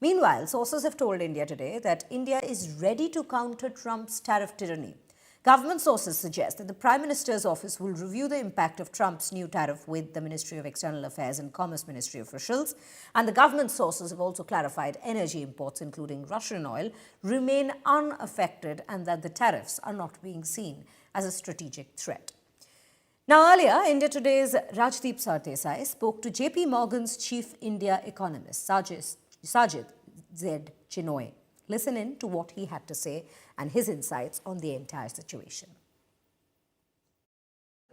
Meanwhile, sources have told India today that India is ready to counter Trump's tariff tyranny. Government sources suggest that the Prime Minister's office will review the impact of Trump's new tariff with the Ministry of External Affairs and Commerce Ministry officials. And the government sources have also clarified energy imports, including Russian oil, remain unaffected and that the tariffs are not being seen as a strategic threat. Now, earlier, India Today's Rajdeep Sardesai spoke to JPMorgan's chief India economist, Sajid Z. Chinoy. Listen in to what he had to say and his insights on the entire situation.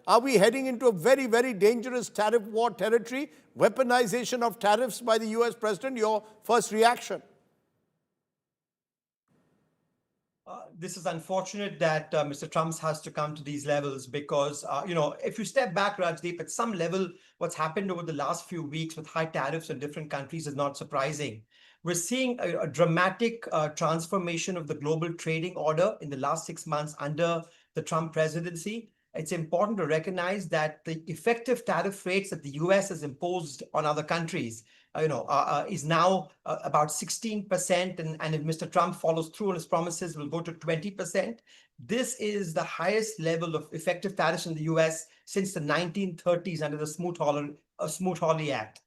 Are we heading into a very, very dangerous tariff war territory? Weaponization of tariffs by the US president? Your first reaction? This is unfortunate that Mr. Trump has to come to these levels because, if you step back, Rajdeep, at some level, what's happened over the last few weeks with high tariffs in different countries is not surprising. We're seeing a dramatic transformation of the global trading order in the last 6 months under the Trump presidency. It's important to recognize that the effective tariff rates that the US has imposed on other countries is now about 16%. And if Mr. Trump follows through on his promises, will go to 20%. This is the highest level of effective tariffs in the US since the 1930s under the Smoot-Hawley Act.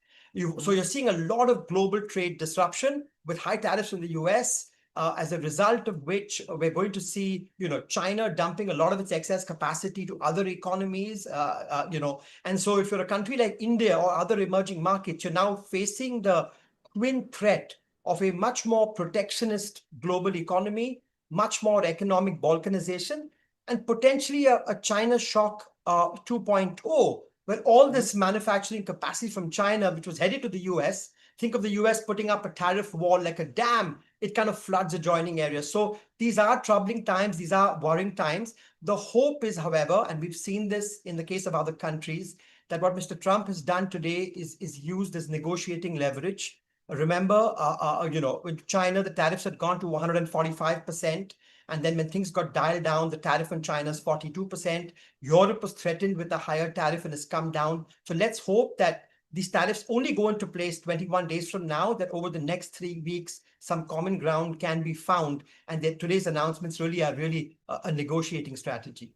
So you're seeing a lot of global trade disruption with high tariffs in the US, as a result of which we're going to see, China dumping a lot of its excess capacity to other economies, And so if you're a country like India or other emerging markets, you're now facing the twin threat of a much more protectionist global economy, much more economic balkanization, and potentially a China shock 2.0, where all this manufacturing capacity from China, which was headed to the US, think of the US putting up a tariff wall like a dam, it kind of floods adjoining areas. So these are troubling times, these are worrying times. The hope is, however, and we've seen this in the case of other countries, that what Mr. Trump has done today is used as negotiating leverage. Remember, with China, the tariffs had gone to 145%. And then when things got dialed down, the tariff on China is 42%. Europe was threatened with a higher tariff and has come down. So let's hope that these tariffs only go into place 21 days from now, that over the next 3 weeks, some common ground can be found. And that today's announcements really are a negotiating strategy.